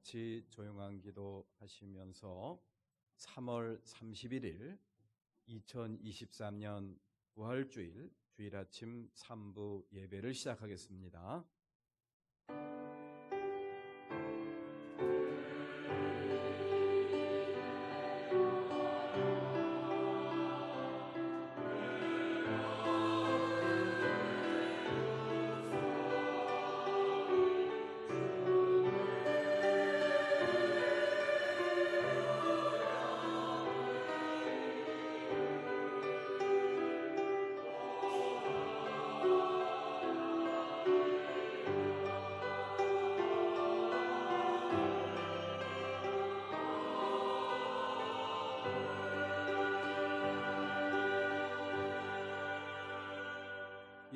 같이 조용한 기도 하시면서 3월 31일 2023년 부활주일 주일 아침 3부 예배를 시작하겠습니다.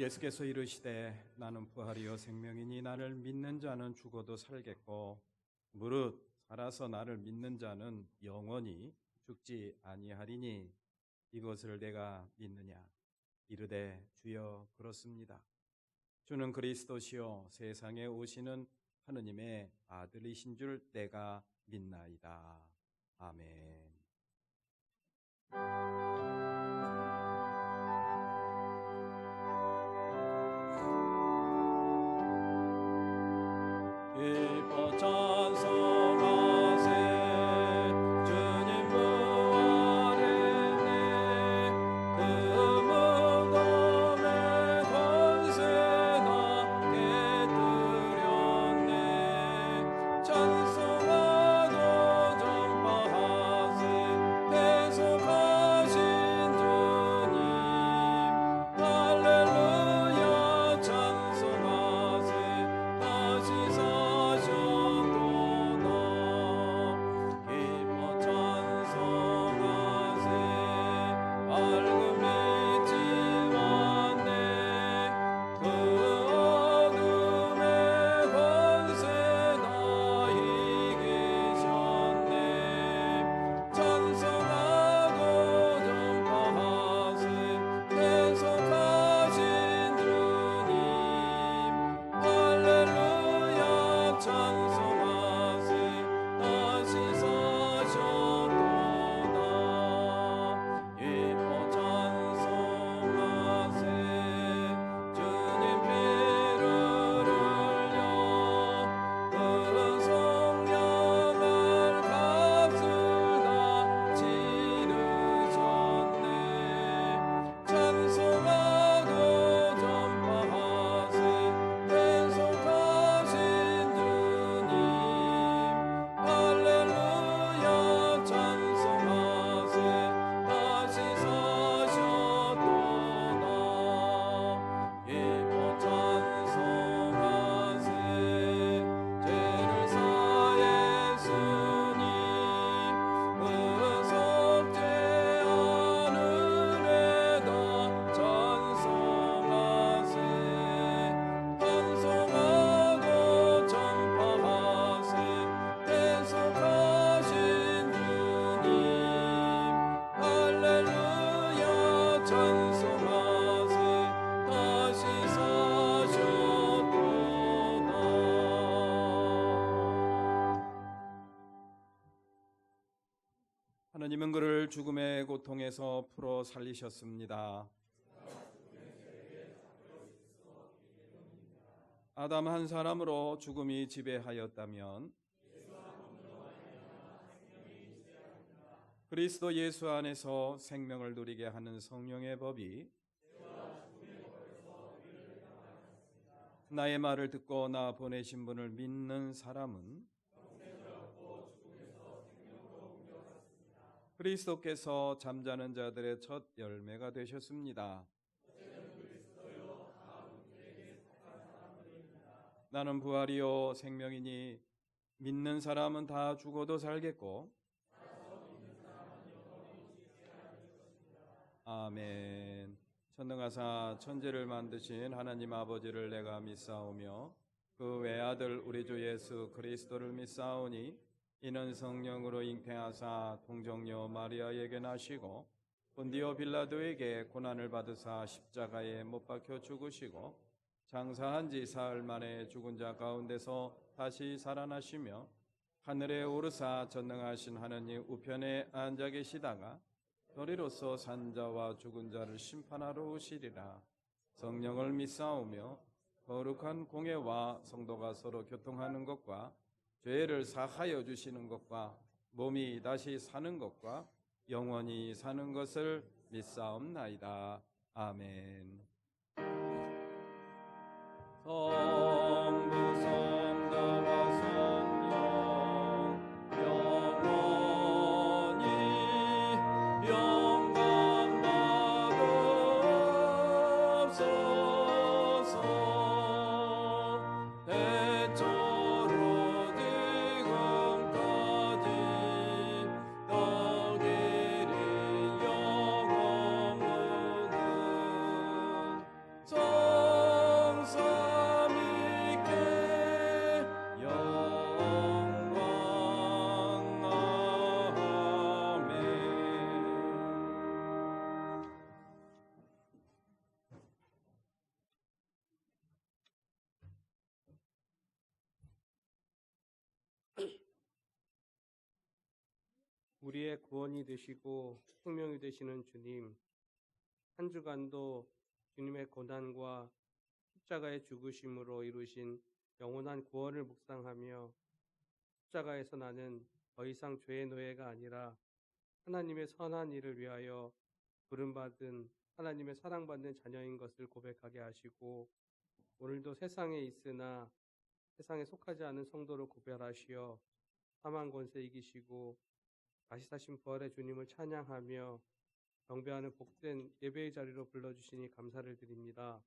예수께서 이르시되 나는 부활이요 생명이니 나를 믿는 자는 죽어도 살겠고 무릇 살아서 나를 믿는 자는 영원히 죽지 아니하리니 이것을 내가 믿느냐 이르되 주여 그렇습니다. 주는 그리스도시요 세상에 오시는 하느님의 아들이신 줄 내가 믿나이다. 아멘. 기뻐 찬송하세 주님 부활했네 그 무덤의 권세 다 깨뜨렸네 찬송하고 전파하세 계속하신 주님 할렐루야 찬송하세 다시 사셨도다 기뻐 찬송하세 밝은 빛이 왔네 그 어둠의 권세 다 이기셨네 찬송하고 전파하세 계속하신 주님 할렐루야 찬송하세 다시 사셨도다 기뻐 찬송하세 주님 피를 흘려 그 성령을 값을 다 치르셨네 찬송하고 전파하세 계속하신 주님 할렐루야 찬송하세 다시 사셨도다 기뻐 찬송하세 죄를 사했으니 그 속죄 하늘에다 찬송하세 찬송하고 전파하세 계속하신 주님 할렐루야 찬송하세 다시 사셨도다. 하나님은 그를 죽음의 고통에서 풀어 살리셨습니다. 아담 한 사람으로 죽음이 지배하였다면 그리스도 예수 안에서 생명을 누리게 하는 성령의 법이 나의 말을 듣고 나 보내신 분을 믿는 사람은 그리스도께서 잠자는 자들의 첫 열매가 되셨습니다. 나는 부활이요 생명이니 믿는 사람은 다 죽어도 살겠고 아멘. 전능하사 천지를 만드신 하나님 아버지를 내가 믿사오며 그 외아들 우리 주 예수 그리스도를 믿사오니 이는 성령으로 잉태하사 동정녀 마리아에게 나시고 본디오 빌라도에게 고난을 받으사 십자가에 못 박혀 죽으시고 장사한 지 사흘 만에 죽은 자 가운데서 다시 살아나시며 하늘에 오르사 전능하신 하느님 우편에 앉아 계시다가 너리로서 산자와 죽은 자를 심판하러 오시리라. 성령을 믿사오며 거룩한 공예와 성도가 서로 교통하는 것과 죄를 사하여 주시는 것과 몸이 다시 사는 것과 영원히 사는 것을 믿사옵나이다. 아멘. 성부 성자와 성령 영원히 영광 받으옵소서. 애초로 지금까지 너희리 영원은 성삼위께 영광. 아멘. 우리의 구원이 되시고 생명이 되시는 주님, 한 주간도 주님의 고난과 십자가의 죽으심으로 이루신 영원한 구원을 묵상하며 십자가에서 나는 더 이상 죄의 노예가 아니라 하나님의 선한 일을 위하여 부름받은 하나님의 사랑받는 자녀인 것을 고백하게 하시고, 오늘도 세상에 있으나 세상에 속하지 않은 성도를 구별하시어 사망 권세 이기시고 다시 사신 부활의 주님을 찬양하며 경배하는 복된 예배의 자리로 불러주시니 감사를 드립니다.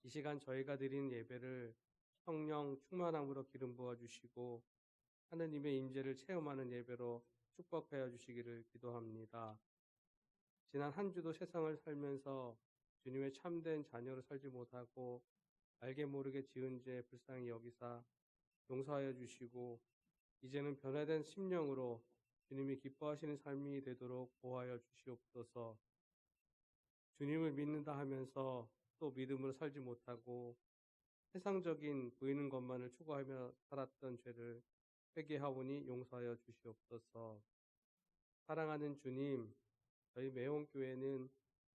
이 시간 저희가 드리는 예배를 성령 충만함으로 기름 부어주시고 하느님의 임재를 체험하는 예배로 축복하여 주시기를 기도합니다. 지난 한 주도 세상을 살면서 주님의 참된 자녀로 살지 못하고 알게 모르게 지은 죄 불쌍히 여기사 용서하여 주시고, 이제는 변화된 심령으로 주님이 기뻐하시는 삶이 되도록 보호하여 주시옵소서. 주님을 믿는다 하면서 또 믿음으로 살지 못하고 세상적인 보이는 것만을 추구하며 살았던 죄를 회개하오니 용서하여 주시옵소서. 사랑하는 주님, 저희 매원교회는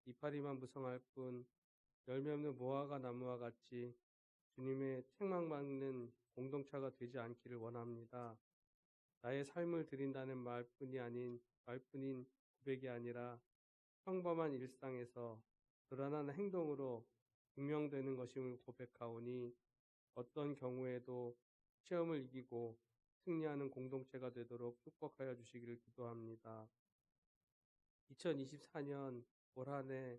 이파리만 무성할 뿐 열매 없는 무화과 나무와 같이 주님의 책망받는 공동체가 되지 않기를 원합니다. 나의 삶을 드린다는 말뿐인 고백이 아니라 평범한 일상에서 드러나는 행동으로 증명되는 것임을 고백하오니 어떤 경우에도 시험을 이기고 승리하는 공동체가 되도록 축복하여 주시기를 기도합니다. 2024년 올 한 해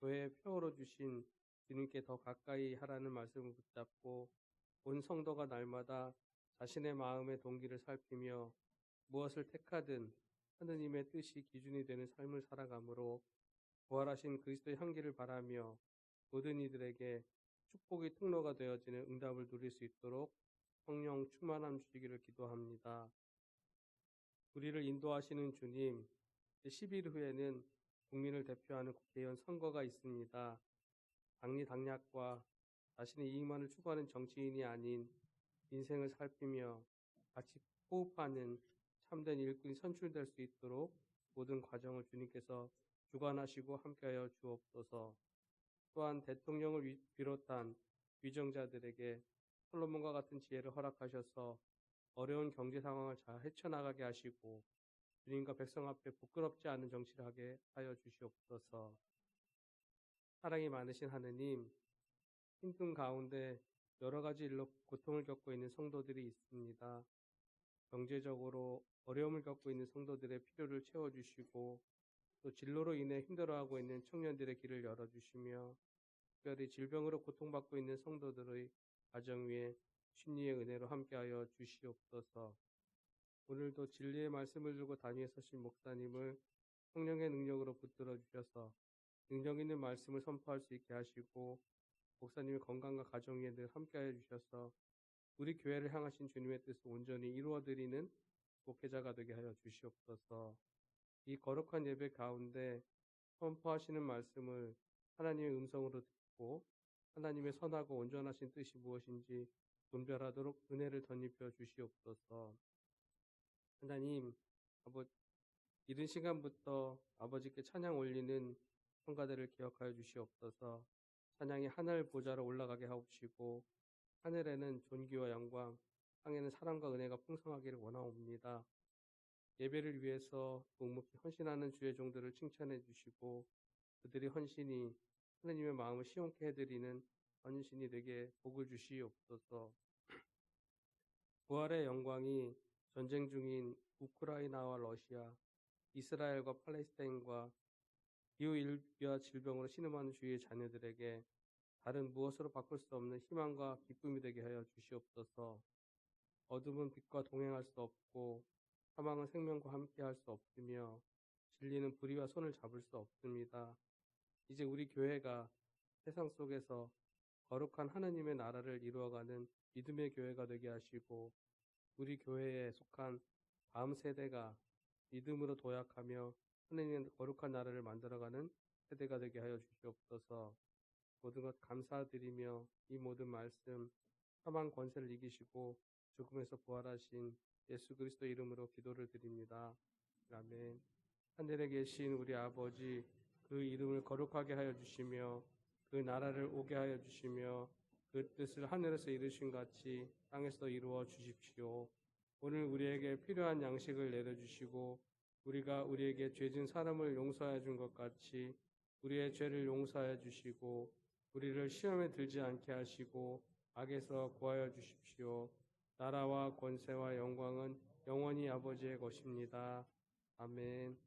교회에 표어로 주신 주님께 더 가까이 하라는 말씀을 붙잡고 온 성도가 날마다 자신의 마음의 동기를 살피며 무엇을 택하든 하느님의 뜻이 기준이 되는 삶을 살아가므로 부활하신 그리스도의 향기를 바라며 모든 이들에게 축복의 통로가 되어지는 응답을 누릴 수 있도록 성령 충만함 주시기를 기도합니다. 우리를 인도하시는 주님, 10일 후에는 국민을 대표하는 국회의원 선거가 있습니다. 당리당략과 자신의 이익만을 추구하는 정치인이 아닌 인생을 살피며 같이 호흡하는 참된 일꾼이 선출될 수 있도록 모든 과정을 주님께서 주관하시고 함께하여 주옵소서. 또한 대통령을 비롯한 위정자들에게 솔로몬과 같은 지혜를 허락하셔서 어려운 경제 상황을 잘 헤쳐나가게 하시고 주님과 백성 앞에 부끄럽지 않은 정치를 하게 하여 주시옵소서. 사랑이 많으신 하느님, 힘든 가운데 여러 가지 일로 고통을 겪고 있는 성도들이 있습니다. 경제적으로 어려움을 겪고 있는 성도들의 필요를 채워주시고 또 진로로 인해 힘들어하고 있는 청년들의 길을 열어주시며 특별히 질병으로 고통받고 있는 성도들의 가정 위에 심리의 은혜로 함께하여 주시옵소서. 오늘도 진리의 말씀을 들고 단위에 서신 목사님을 성령의 능력으로 붙들어 주셔서 능력 있는 말씀을 선포할 수 있게 하시고 목사님의 건강과 가정 위에 늘 함께하여 주셔서 우리 교회를 향하신 주님의 뜻을 온전히 이루어드리는 목회자가 되게 하여 주시옵소서. 이 거룩한 예배 가운데 선포하시는 말씀을 하나님의 음성으로 듣고 하나님의 선하고 온전하신 뜻이 무엇인지 분별하도록 은혜를 덧입혀 주시옵소서. 하나님, 이른 시간부터 아버지께 찬양 올리는 성가대를 기억하여 주시옵소서. 찬양이 하늘 보좌로 올라가게 하옵시고 하늘에는 존귀와 영광, 땅에는 사랑과 은혜가 풍성하기를 원하옵니다. 예배를 위해서 묵묵히 헌신하는 주의 종들을 칭찬해 주시고 그들의 헌신이 하나님의 마음을 시원케 해드리는 헌신이 되게 복을 주시옵소서. 부활의 영광이 전쟁 중인 우크라이나와 러시아, 이스라엘과 팔레스타인과 기후일비와 질병으로 신음하는 주의 자녀들에게 다른 무엇으로 바꿀 수 없는 희망과 기쁨이 되게 하여 주시옵소서. 어둠은 빛과 동행할 수 없고 사망은 생명과 함께 할 수 없으며 진리는 불의와 손을 잡을 수 없습니다. 이제 우리 교회가 세상 속에서 거룩한 하느님의 나라를 이루어가는 믿음의 교회가 되게 하시고 우리 교회에 속한 다음 세대가 믿음으로 도약하며 하느님의 거룩한 나라를 만들어가는 세대가 되게 하여 주시옵소서. 모든 것 감사드리며 이 모든 말씀 사망 권세를 이기시고 죽음에서 부활하신 예수 그리스도 이름으로 기도를 드립니다. 아멘. 하늘에 계신 우리 아버지, 그 이름을 거룩하게 하여 주시며 그 나라를 오게 하여 주시며 그 뜻을 하늘에서 이루신 같이 땅에서도 이루어 주십시오. 오늘 우리에게 필요한 양식을 내려주시고 우리가 우리에게 죄진 사람을 용서해 준 것 같이 우리의 죄를 용서해 주시고 우리를 시험에 들지 않게 하시고 악에서 구하여 주십시오. 나라와 권세와 영광은 영원히 아버지의 것입니다. 아멘.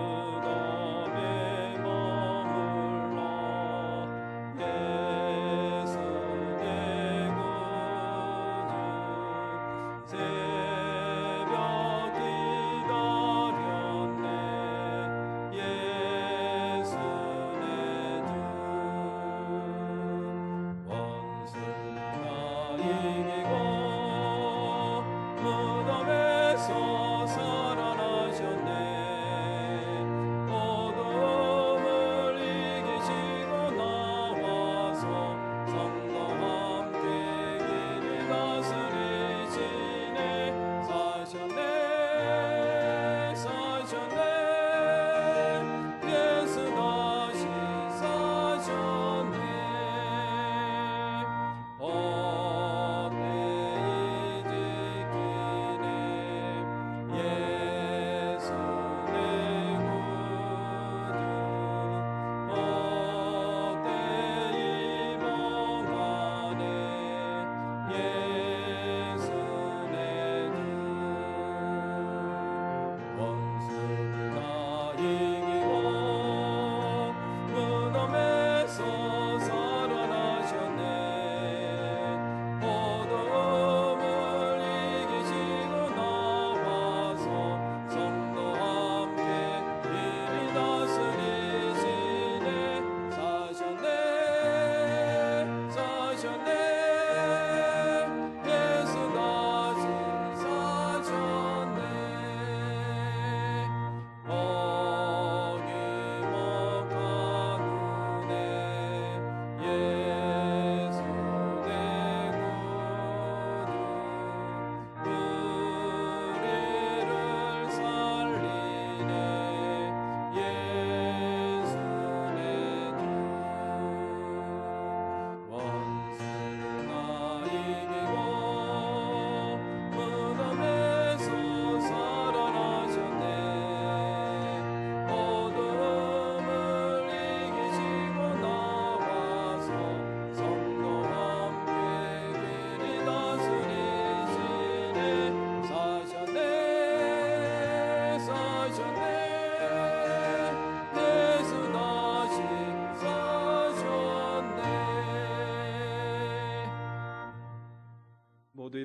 무덤에 머물러 예수 내 구주 새벽 기다렸네 예수 내 주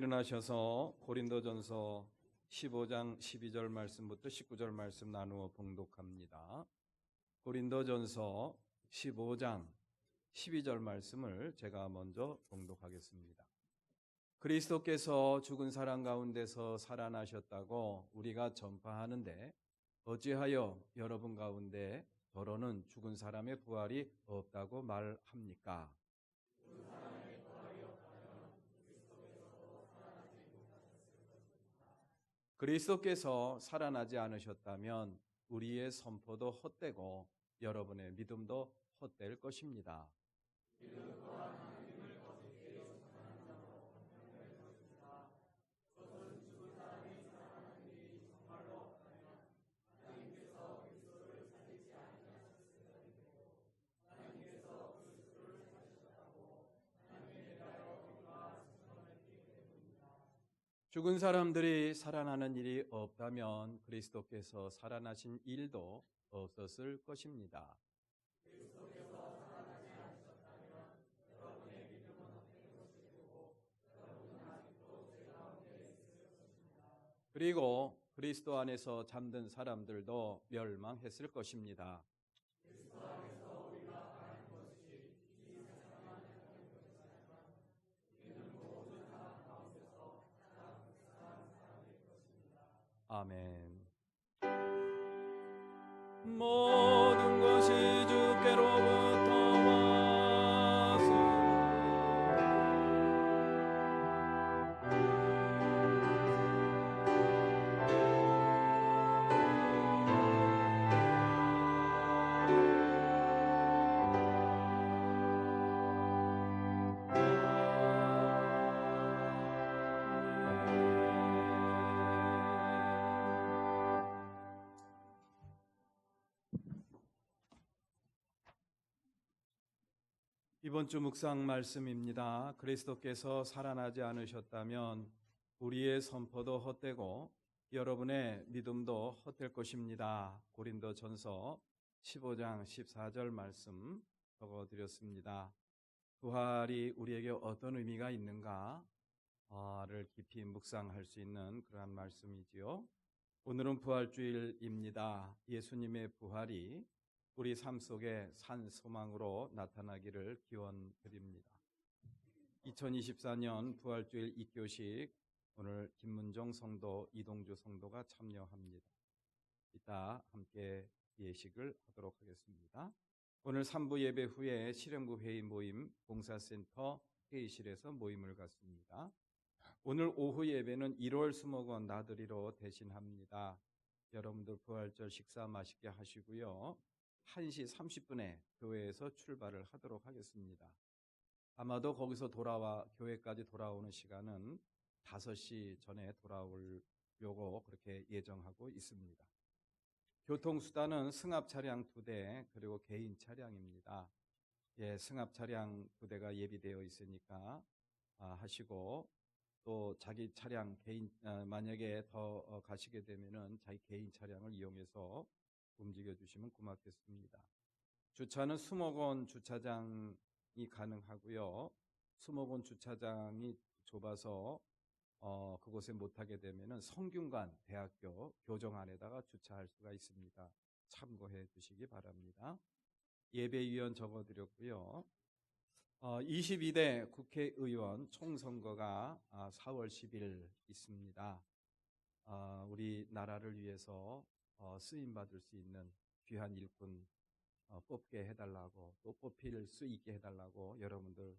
일어나셔서 고린도전서 15장 12절 말씀부터 19절 말씀 나누어 봉독합니다. 고린도전서 15장 12절 말씀을 제가 먼저 봉독하겠습니다. 그리스도께서 죽은 사람 가운데서 살아나셨다고 우리가 전파하는데 어찌하여 여러분 가운데 더러는 죽은 사람의 부활이 없다고 말합니까? 그리스도께서 살아나지 않으셨다면 우리의 선포도 헛되고 여러분의 믿음도 헛될 것입니다. 죽은 사람들이 살아나는 일이 없다면 그리스도께서 살아나신 일도 없었을 것입니다. 그리고 그리스도 안에서 잠든 사람들도 멸망했을 것입니다. 아멘. 모든 것이 주께로부터 와서 이번 주 묵상 말씀입니다. 그리스도께서 살아나지 않으셨다면 우리의 선포도 헛되고 여러분의 믿음도 헛될 것입니다. 고린도전서 15장 14절 말씀 적어드렸습니다. 부활이 우리에게 어떤 의미가 있는가를 깊이 묵상할 수 있는 그러한 말씀이지요. 오늘은 부활주일입니다. 예수님의 부활이 우리 삶 속에 산 소망으로 나타나기를 기원드립니다. 2024년 부활주일 입교식 오늘 김문정 성도, 이동주 성도가 참여합니다. 이따 함께 예식을 하도록 하겠습니다. 오늘 3부 예배 후에 실행부 회의 모임 봉사센터 회의실에서 모임을 갖습니다. 오늘 오후 예배는 1월 수목원 나들이로 대신합니다. 여러분들 부활절 식사 맛있게 하시고요. 1시 30분에 교회에서 출발을 하도록 하겠습니다. 아마도 거기서 교회까지 돌아오는 시간은 5시 전에 돌아오려고 그렇게 예정하고 있습니다. 교통수단은 승합 차량 2대 그리고 개인 차량입니다. 승합 차량 2대가 예비되어 있으니까 하시고 또 자기 차량 만약에 더 가시게 되면은 자기 개인 차량을 이용해서 움직여 주시면 고맙겠습니다. 주차는 수목원 주차장이 가능하고요. 수목원 주차장이 좁아서 그곳에 못하게 되면은 성균관 대학교 교정 안에다가 주차할 수가 있습니다. 참고해 주시기 바랍니다. 예배위원 적어드렸고요. 22대 국회의원 총선거가 4월 10일 있습니다. 우리 나라를 위해서 쓰임받을 수 있는 귀한 일꾼 뽑게 해달라고 또 뽑힐 수 있게 해달라고 여러분들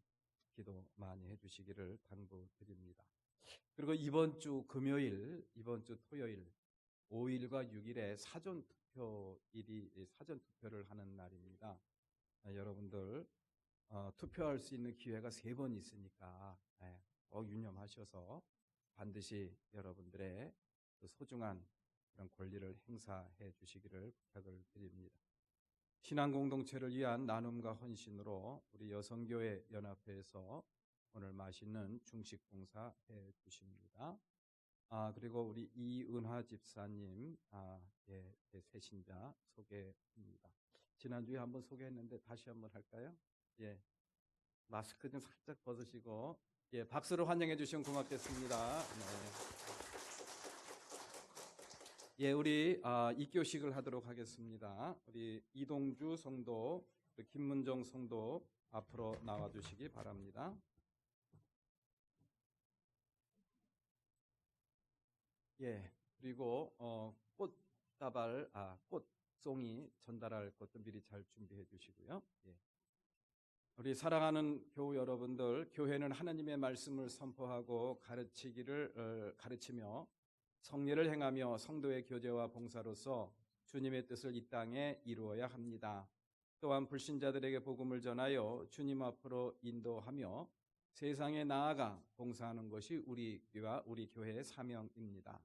기도 많이 해주시기를 당부드립니다. 그리고 이번 주 금요일, 이번 주 토요일 5일과 6일에 사전투표를 하는 날입니다. 여러분들 투표할 수 있는 기회가 3번 있으니까 꼭 유념하셔서 반드시 여러분들의 그 소중한 그런 권리를 행사해 주시기를 부탁을 드립니다. 신앙 공동체를 위한 나눔과 헌신으로 우리 여성교회 연합회에서 오늘 맛있는 중식 봉사해 주십니다. 그리고 우리 이은하 집사님 새신자 소개합니다. 지난주에 한번 소개했는데 다시 한번 할까요? 마스크 좀 살짝 벗으시고 예, 박수로 환영해 주시면 고맙겠습니다. 네. 예, 우리 입교식을 하도록 하겠습니다. 우리 이동주 성도, 김문정 성도 앞으로 나와 주시기 바랍니다. 예, 그리고 꽃송이 전달할 것도 미리 잘 준비해 주시고요. 예. 우리 사랑하는 교우 여러분들, 교회는 하나님의 말씀을 선포하고 가르치며 성례를 행하며 성도의 교제와 봉사로서 주님의 뜻을 이 땅에 이루어야 합니다. 또한 불신자들에게 복음을 전하여 주님 앞으로 인도하며 세상에 나아가 봉사하는 것이 우리 교회의 사명입니다.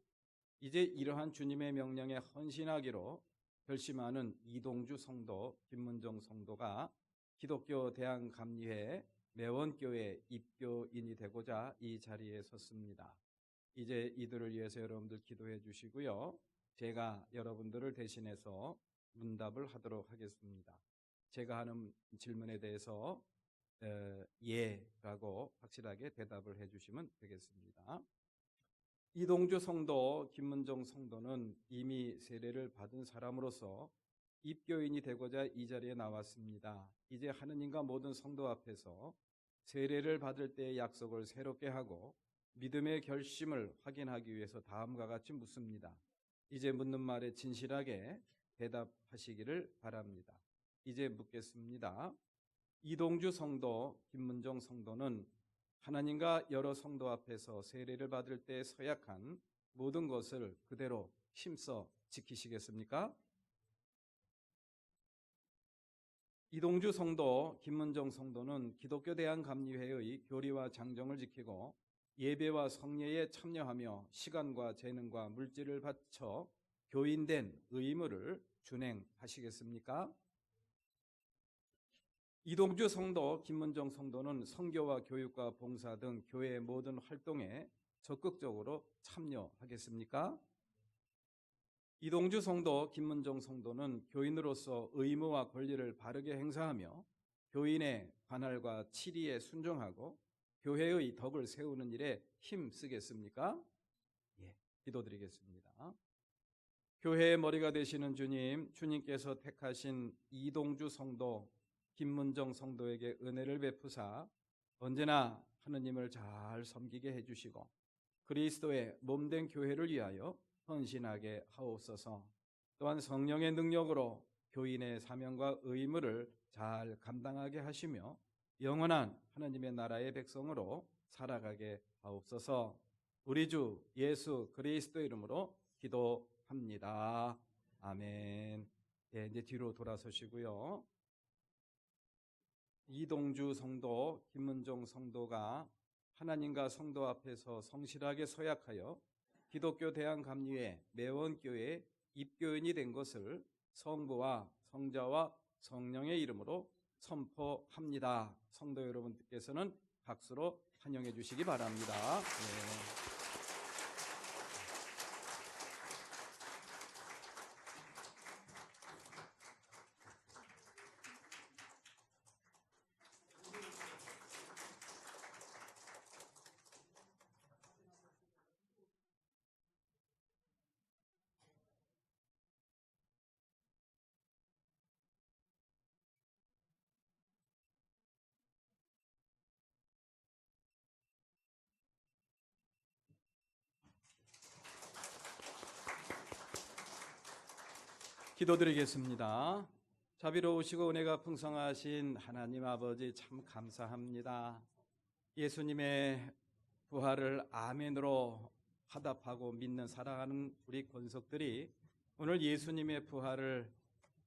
이제 이러한 주님의 명령에 헌신하기로 결심하는 이동주 성도, 김문정 성도가 기독교 대한감리회 매원교회 입교인이 되고자 이 자리에 섰습니다. 이제 이들을 위해서 여러분들 기도해 주시고요. 제가 여러분들을 대신해서 문답을 하도록 하겠습니다. 제가 하는 질문에 대해서 예라고 확실하게 대답을 해 주시면 되겠습니다. 이동주 성도, 김문정 성도는 이미 세례를 받은 사람으로서 입교인이 되고자 이 자리에 나왔습니다. 이제 하느님과 모든 성도 앞에서 세례를 받을 때의 약속을 새롭게 하고 믿음의 결심을 확인하기 위해서 다음과 같이 묻습니다. 이제 묻는 말에 진실하게 대답하시기를 바랍니다. 이제 묻겠습니다. 이동주 성도, 김문정 성도는 하나님과 여러 성도 앞에서 세례를 받을 때 서약한 모든 것을 그대로 힘써 지키시겠습니까? 이동주 성도, 김문정 성도는 기독교 대한감리회의 교리와 장정을 지키고 예배와 성례에 참여하며 시간과 재능과 물질을 바쳐 교인된 의무를 준행하시겠습니까? 이동주 성도, 김문정 성도는 선교와 교육과 봉사 등 교회의 모든 활동에 적극적으로 참여하겠습니까? 이동주 성도, 김문정 성도는 교인으로서 의무와 권리를 바르게 행사하며 교인의 관할과 치리에 순종하고 교회의 덕을 세우는 일에 힘쓰겠습니까? 예, 기도드리겠습니다. 교회의 머리가 되시는 주님, 주님께서 택하신 이동주 성도, 김문정 성도에게 은혜를 베푸사 언제나 하느님을 잘 섬기게 해주시고 그리스도의 몸된 교회를 위하여 헌신하게 하옵소서. 또한 성령의 능력으로 교인의 사명과 의무를 잘 감당하게 하시며 영원한 하나님의 나라의 백성으로 살아가게 하옵소서. 우리 주 예수 그리스도 이름으로 기도합니다. 아멘. 네, 이제 뒤로 돌아서시고요. 이동주 성도, 김문정 성도가 하나님과 성도 앞에서 성실하게 서약하여 기독교 대한감리회 매원교회 입교인이 된 것을 성부와 성자와 성령의 이름으로 선포합니다. 성도 여러분께서는 박수로 환영해 주시기 바랍니다. 네. 기도드리겠습니다. 자비로우시고 은혜가 풍성하신 하나님 아버지 참 감사합니다. 예수님의 부활을 아멘으로 화답하고 믿는 사랑하는 우리 권속들이 오늘 예수님의 부활을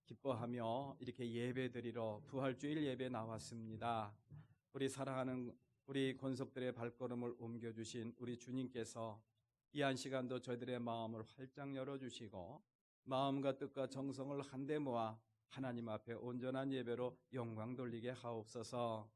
기뻐하며 이렇게 예배드리러 부활주일 예배 나왔습니다. 우리 사랑하는 우리 권속들의 발걸음을 옮겨주신 우리 주님께서 이 한 시간도 저희들의 마음을 활짝 열어주시고 마음과 뜻과 정성을 한데 모아 하나님 앞에 온전한 예배로 영광 돌리게 하옵소서.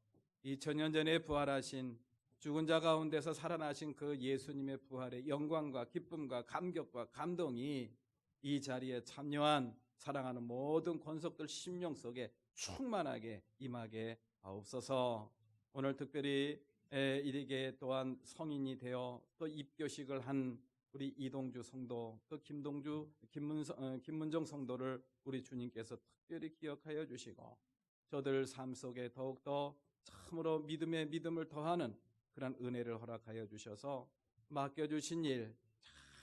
2000년 전에 부활하신 죽은 자 가운데서 살아나신 그 예수님의 부활의 영광과 기쁨과 감격과 감동이 이 자리에 참여한 사랑하는 모든 권속들 심령 속에 충만하게 임하게 하옵소서. 오늘 특별히 이렇게 또한 성인이 되어 또 입교식을 한 우리 이동주 성도, 또 김문정 성도를 우리 주님께서 특별히 기억하여 주시고 저들 삶 속에 더욱더 참으로 믿음의 믿음을 더하는 그런 은혜를 허락하여 주셔서 맡겨주신 일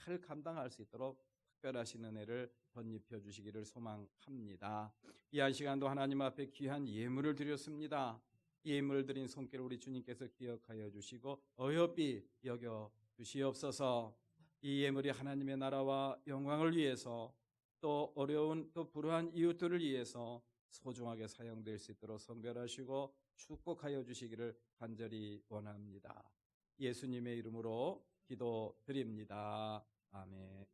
잘 감당할 수 있도록 특별하신 은혜를 덧입혀 주시기를 소망합니다. 이 한 시간도 하나님 앞에 귀한 예물을 드렸습니다. 예물 드린 손길 우리 주님께서 기억하여 주시고 어여삐 여겨 주시옵소서. 이 예물이 하나님의 나라와 영광을 위해서 또 어려운 또 불우한 이웃들을 위해서 소중하게 사용될 수 있도록 성별하시고 축복하여 주시기를 간절히 원합니다. 예수님의 이름으로 기도드립니다. 아멘.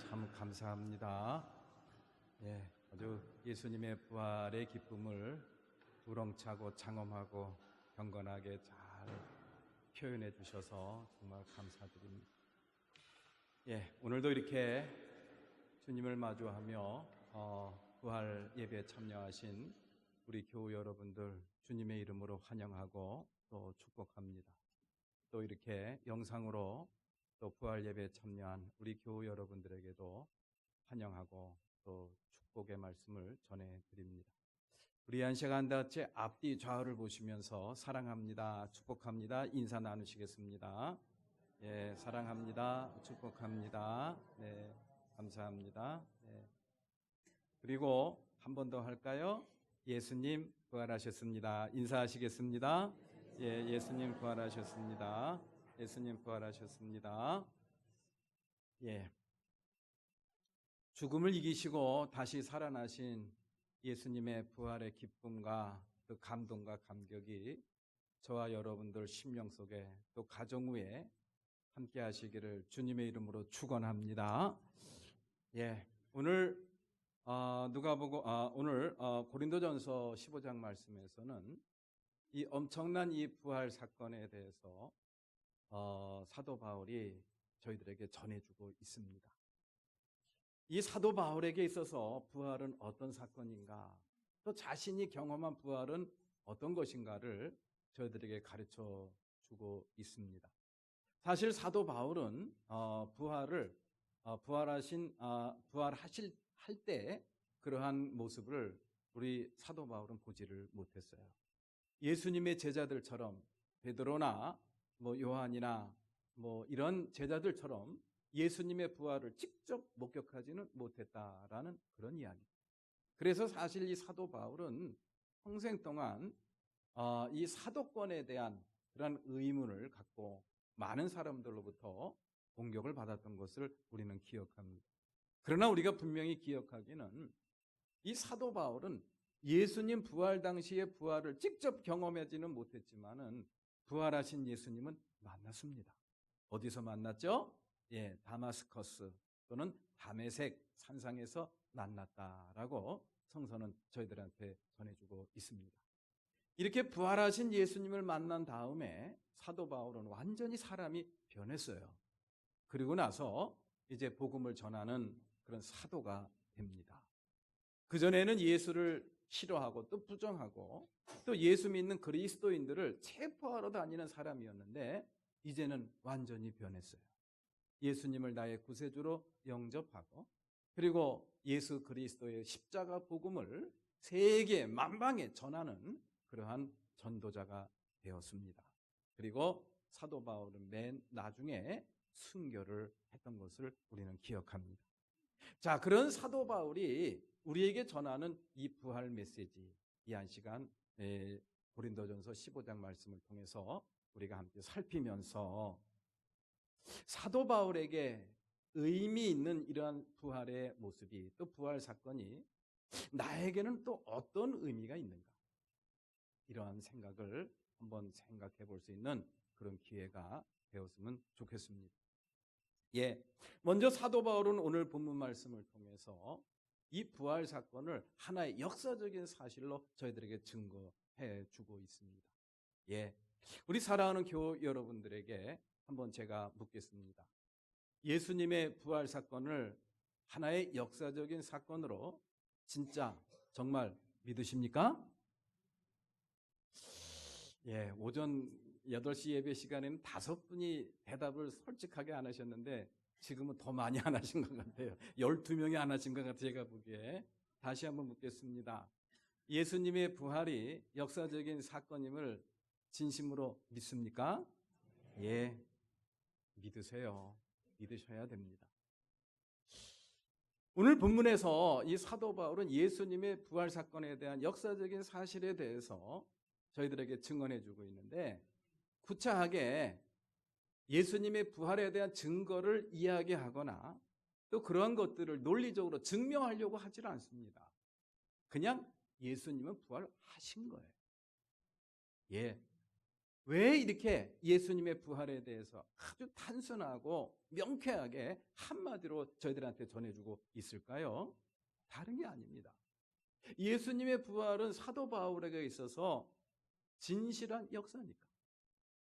참 감사합니다. 아주 예수님의 부활의 기쁨을 우렁차고 장엄하고 경건하게 잘 표현해 주셔서 정말 감사드립니다. 오늘도 이렇게 주님을 마주하며 부활 예배에 참여하신 우리 교우 여러분들 주님의 이름으로 환영하고 또 축복합니다. 또 이렇게 영상으로 또 부활 예배에 참여한 우리 교우 여러분들에게도 환영하고 또 축복의 말씀을 전해드립니다. 우리 한 시간 같이 앞뒤 좌우를 보시면서 사랑합니다, 축복합니다 인사 나누시겠습니다. 예, 사랑합니다, 축복합니다. 네, 감사합니다. 네. 그리고 한 번 더 할까요? 예수님 부활하셨습니다. 인사하시겠습니다. 예, 예수님 부활하셨습니다. 예수님 부활하셨습니다. 예, 죽음을 이기시고 다시 살아나신 예수님의 부활의 기쁨과 그 감동과 감격이 저와 여러분들 심령 속에 또 가정 위에 함께 하시기를 주님의 이름으로 축원합니다. 예, 오늘 고린도전서 15장 말씀에서는 이 엄청난 이 부활 사건에 대해서 사도 바울이 저희들에게 전해주고 있습니다. 이 사도 바울에게 있어서 부활은 어떤 사건인가, 또 자신이 경험한 부활은 어떤 것인가를 저희들에게 가르쳐 주고 있습니다. 사실 사도 바울은 부활하실 때 그러한 모습을 우리 사도 바울은 보지를 못했어요. 예수님의 제자들처럼 베드로나 요한이나 이런 제자들처럼 예수님의 부활을 직접 목격하지는 못했다라는 그런 이야기입니다. 그래서 사실 이 사도 바울은 평생 동안 이 사도권에 대한 그런 의문을 갖고 많은 사람들로부터 공격을 받았던 것을 우리는 기억합니다. 그러나 우리가 분명히 기억하기는 이 사도 바울은 예수님 부활 당시의 부활을 직접 경험하지는 못했지만은 부활하신 예수님은 만났습니다. 어디서 만났죠? 예, 다마스커스 또는 다메섹 산상에서 만났다라고 성서는 저희들한테 전해주고 있습니다. 이렇게 부활하신 예수님을 만난 다음에 사도 바울은 완전히 사람이 변했어요. 그리고 나서 이제 복음을 전하는 그런 사도가 됩니다. 그전에는 예수를 싫어하고 또 부정하고 또 예수 믿는 그리스도인들을 체포하러 다니는 사람이었는데 이제는 완전히 변했어요. 예수님을 나의 구세주로 영접하고 그리고 예수 그리스도의 십자가 복음을 세계 만방에 전하는 그러한 전도자가 되었습니다. 그리고 사도 바울은 맨 나중에 순교를 했던 것을 우리는 기억합니다. 자, 그런 사도 바울이 우리에게 전하는 이 부활 메시지, 이 한 시간 고린도전서 15장 말씀을 통해서 우리가 함께 살피면서 사도 바울에게 의미 있는 이러한 부활의 모습이, 또 부활 사건이 나에게는 또 어떤 의미가 있는가, 이러한 생각을 한번 생각해 볼 수 있는 그런 기회가 되었으면 좋겠습니다. 예, 먼저 사도 바울은 오늘 본문 말씀을 통해서 이 부활 사건을 하나의 역사적인 사실로 저희들에게 증거해 주고 있습니다. 예, 우리 사랑하는 교우 여러분들에게 한번 제가 묻겠습니다. 예수님의 부활 사건을 하나의 역사적인 사건으로 진짜 정말 믿으십니까? 예, 오전 8시 예배 시간에는 5분이 대답을 솔직하게 안 하셨는데 지금은 더 많이 안 하신 것 같아요. 12명이 안 하신 것 같아요, 제가 보기에. 다시 한번 묻겠습니다. 예수님의 부활이 역사적인 사건임을 진심으로 믿습니까? 예, 믿으세요. 믿으셔야 됩니다. 오늘 본문에서 이 사도 바울은 예수님의 부활 사건에 대한 역사적인 사실에 대해서 저희들에게 증언해 주고 있는데, 구차하게 예수님의 부활에 대한 증거를 이야기하거나 또 그러한 것들을 논리적으로 증명하려고 하지 않습니다. 그냥 예수님은 부활하신 거예요. 예. 왜 이렇게 예수님의 부활에 대해서 아주 단순하고 명쾌하게 한마디로 저희들한테 전해주고 있을까요? 다른 게 아닙니다. 예수님의 부활은 사도 바울에게 있어서 진실한 역사니까,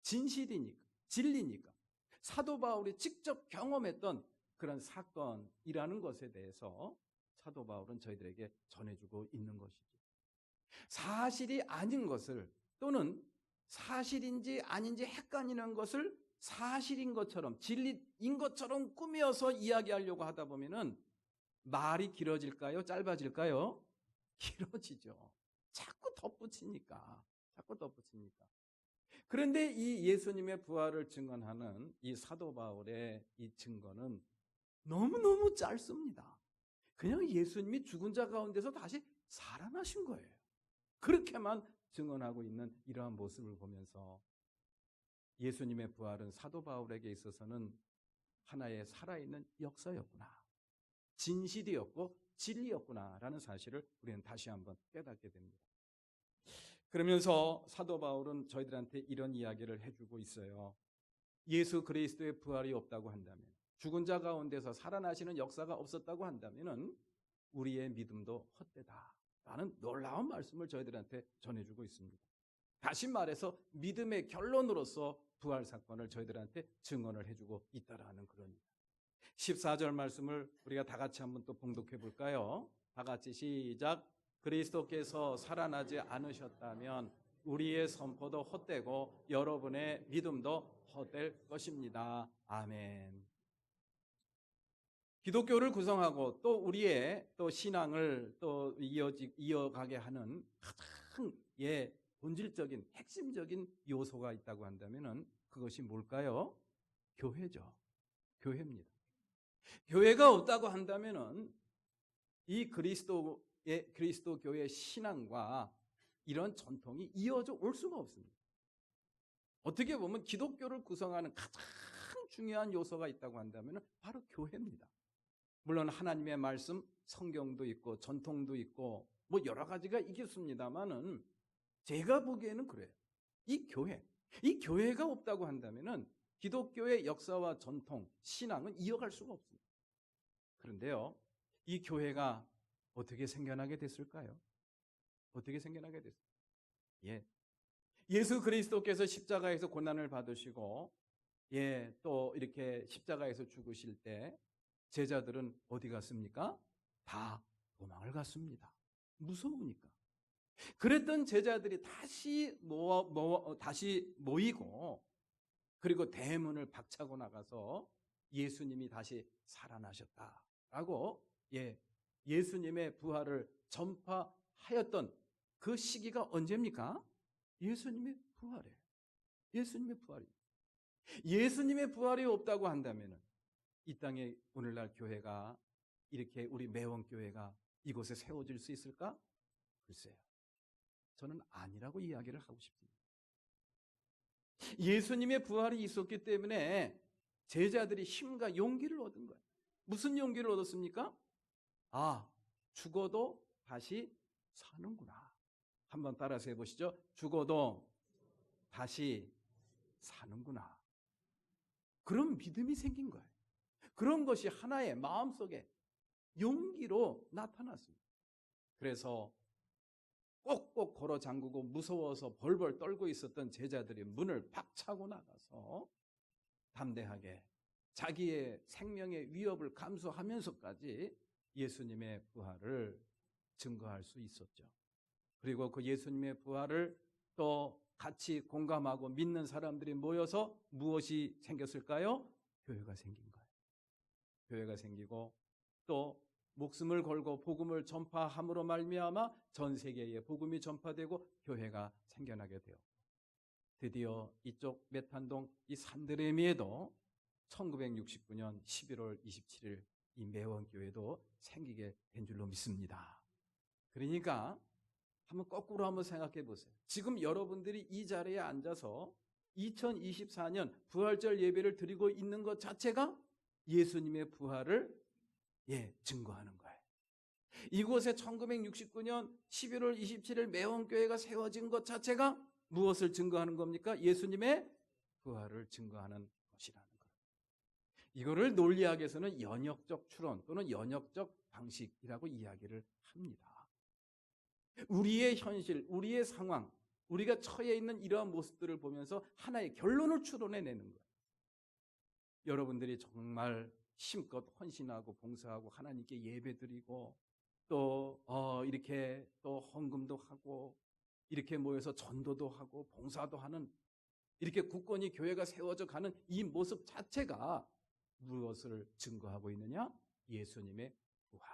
진실이니까, 진리니까, 사도 바울이 직접 경험했던 그런 사건이라는 것에 대해서 사도 바울은 저희들에게 전해주고 있는 것이죠. 사실이 아닌 것을, 또는 사실인지 아닌지 헷갈리는 것을 사실인 것처럼, 진리인 것처럼 꾸며서 이야기하려고 하다 보면은 말이 길어질까요? 짧아질까요? 길어지죠. 자꾸 덧붙이니까. 그런데 이 예수님의 부활을 증언하는 이 사도 바울의 이 증거는 너무너무 짧습니다. 그냥 예수님이 죽은 자 가운데서 다시 살아나신 거예요. 그렇게만 증언하고 있는 이러한 모습을 보면서 예수님의 부활은 사도 바울에게 있어서는 하나의 살아있는 역사였구나, 진실이었고 진리였구나라는 사실을 우리는 다시 한번 깨닫게 됩니다. 그러면서 사도 바울은 저희들한테 이런 이야기를 해주고 있어요. 예수 그리스도의 부활이 없다고 한다면, 죽은 자 가운데서 살아나시는 역사가 없었다고 한다면 우리의 믿음도 헛되다라는 놀라운 말씀을 저희들한테 전해주고 있습니다. 다시 말해서 믿음의 결론으로서 부활 사건을 저희들한테 증언을 해주고 있다라는 그런 14절 말씀을 우리가 다 같이 한번 또 봉독해 볼까요? 다 같이 시작. 그리스도께서 살아나지 않으셨다면 우리의 선포도 헛되고 여러분의 믿음도 헛될 것입니다. 아멘. 기독교를 구성하고 또 우리의 또 신앙을 또 이어가게 하는 가장 본질적인 핵심적인 요소가 있다고 한다면 그것이 뭘까요? 교회죠. 교회입니다. 교회가 없다고 한다면 이 그리스도 교회의 신앙과 이런 전통이 이어져 올 수가 없습니다. 어떻게 보면 기독교를 구성하는 가장 중요한 요소가 있다고 한다면 바로 교회입니다. 물론 하나님의 말씀, 성경도 있고 전통도 있고 뭐 여러 가지가 있겠습니다만은 제가 보기에는 그래요. 이 교회가 없다고 한다면은 기독교의 역사와 전통, 신앙은 이어갈 수가 없습니다. 그런데요, 이 교회가 어떻게 생겨나게 됐을까요? 어떻게 생겨나게 됐을까요? 예수 그리스도께서 십자가에서 고난을 받으시고 또 이렇게 십자가에서 죽으실 때 제자들은 어디 갔습니까? 다 도망을 갔습니다. 무서우니까. 그랬던 제자들이 다시 모이고 그리고 대문을 박차고 나가서 예수님이 다시 살아나셨다라고 예수님의 부활을 전파하였던 그 시기가 언제입니까? 예수님의 부활이에요. 예수님의 부활이. 예수님의 부활이 없다고 한다면 이 땅에 오늘날 교회가 이렇게 우리 매원교회가 이곳에 세워질 수 있을까? 글쎄요. 저는 아니라고 이야기를 하고 싶습니다. 예수님의 부활이 있었기 때문에 제자들이 힘과 용기를 얻은 거예요. 무슨 용기를 얻었습니까? 죽어도 다시 사는구나. 한번 따라서 해보시죠. 죽어도 다시 사는구나. 그런 믿음이 생긴 거예요. 그런 것이 하나의 마음속에 용기로 나타났습니다. 그래서 꼭꼭 걸어 잠그고 무서워서 벌벌 떨고 있었던 제자들이 문을 박차고 나가서 담대하게 자기의 생명의 위협을 감수하면서까지 예수님의 부활을 증거할 수 있었죠. 그리고 그 예수님의 부활을 또 같이 공감하고 믿는 사람들이 모여서 무엇이 생겼을까요? 교회가 생긴 거예요. 교회가 생기고 또 목숨을 걸고 복음을 전파함으로 말미암아 전 세계에 복음이 전파되고 교회가 생겨나게 되었고, 드디어 이쪽 메탄동 이 산드레미에도 1969년 11월 27일 이 매원교회도 생기게 된 줄로 믿습니다. 그러니까 한번 거꾸로 한번 생각해 보세요. 지금 여러분들이 이 자리에 앉아서 2024년 부활절 예배를 드리고 있는 것 자체가 예수님의 부활을 증거하는 거예요. 이곳에 1969년 11월 27일 매원교회가 세워진 것 자체가 무엇을 증거하는 겁니까? 예수님의 부활을 증거하는 것이라는 거예요. 이거를 논리학에서는 연역적 추론 또는 연역적 방식이라고 이야기를 합니다. 우리의 현실, 우리의 상황, 우리가 처해 있는 이러한 모습들을 보면서 하나의 결론을 추론해내는 거예요. 여러분들이 정말 힘껏 헌신하고 봉사하고 하나님께 예배드리고 또 이렇게 또 헌금도 하고 이렇게 모여서 전도도 하고 봉사도 하는 이렇게 굳건히 교회가 세워져 가는 이 모습 자체가 무엇을 증거하고 있느냐? 예수님의 부활.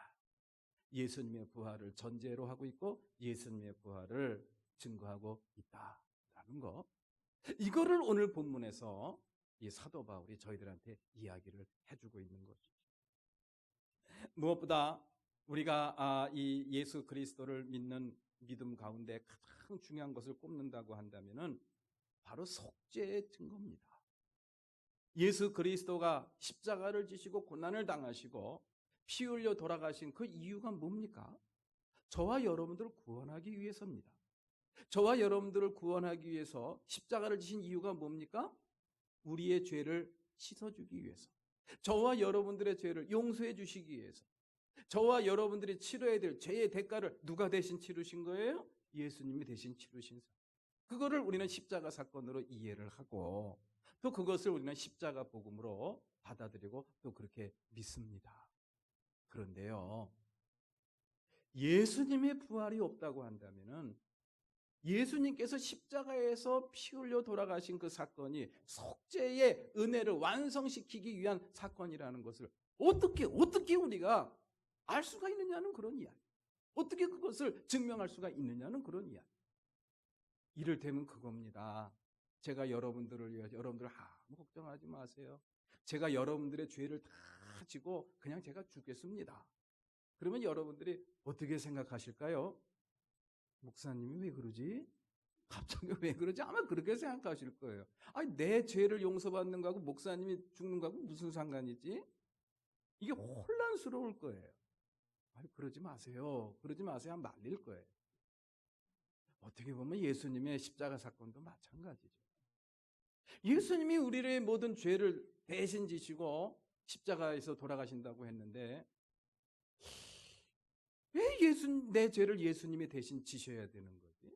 예수님의 부활을 전제로 하고 있고 예수님의 부활을 증거하고 있다라는 거. 이거를 오늘 본문에서 이 사도 바울이 저희들한테 이야기를 해주고 있는 것이죠. 무엇보다 우리가 이 예수 그리스도를 믿는 믿음 가운데 가장 중요한 것을 꼽는다고 한다면은 바로 속죄의 증거입니다. 예수 그리스도가 십자가를 지시고 고난을 당하시고 피 흘려 돌아가신 그 이유가 뭡니까? 저와 여러분들을 구원하기 위해서입니다. 저와 여러분들을 구원하기 위해서 십자가를 지신 이유가 뭡니까? 우리의 죄를 씻어주기 위해서, 저와 여러분들의 죄를 용서해 주시기 위해서, 저와 여러분들이 치러야 될 죄의 대가를 누가 대신 치르신 거예요? 예수님이 대신 치르신 사. 그거를 우리는 십자가 사건으로 이해를 하고 또 그것을 우리는 십자가 복음으로 받아들이고 또 그렇게 믿습니다. 그런데요, 예수님의 부활이 없다고 한다면은 예수님께서 십자가에서 피 흘려 돌아가신 그 사건이 속죄의 은혜를 완성시키기 위한 사건이라는 것을 어떻게 우리가 알 수가 있느냐는 그런 이야기. 어떻게 그것을 증명할 수가 있느냐는 그런 이야기. 이를테면 그겁니다. 제가 여러분들을 위해서, 여러분들 아무 걱정하지 마세요. 제가 여러분들의 죄를 다 지고 그냥 제가 죽겠습니다. 그러면 여러분들이 어떻게 생각하실까요? 목사님이 왜 그러지? 갑자기 왜 그러지? 아마 그렇게 생각하실 거예요. 아니, 내 죄를 용서받는 거하고 목사님이 죽는 거하고 무슨 상관이지? 이게 혼란스러울 거예요. 아니, 그러지 마세요. 그러지 마세요. 하면 말릴 거예요. 어떻게 보면 예수님의 십자가 사건도 마찬가지죠. 예수님이 우리의 모든 죄를 대신 지시고 십자가에서 돌아가신다고 했는데 왜 내 죄를 예수님이 대신 지셔야 되는 거지?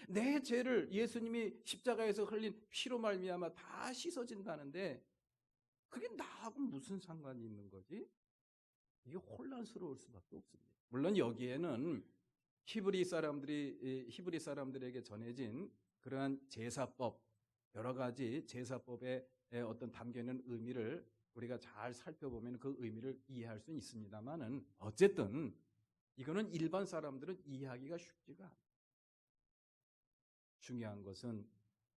내 죄를 예수님이 십자가에서 흘린 피로 말미암아 다 씻어진다는데 그게 나하고 무슨 상관이 있는 거지? 이게 혼란스러울 수밖에 없습니다. 물론 여기에는 히브리 사람들에게 전해진 그러한 제사법, 여러 가지 제사법의 어떤 담겨 있는 의미를 우리가 잘 살펴보면 그 의미를 이해할 수는 있습니다만은 어쨌든 이거는 일반 사람들은 이해하기가 쉽지가 않아요. 중요한 것은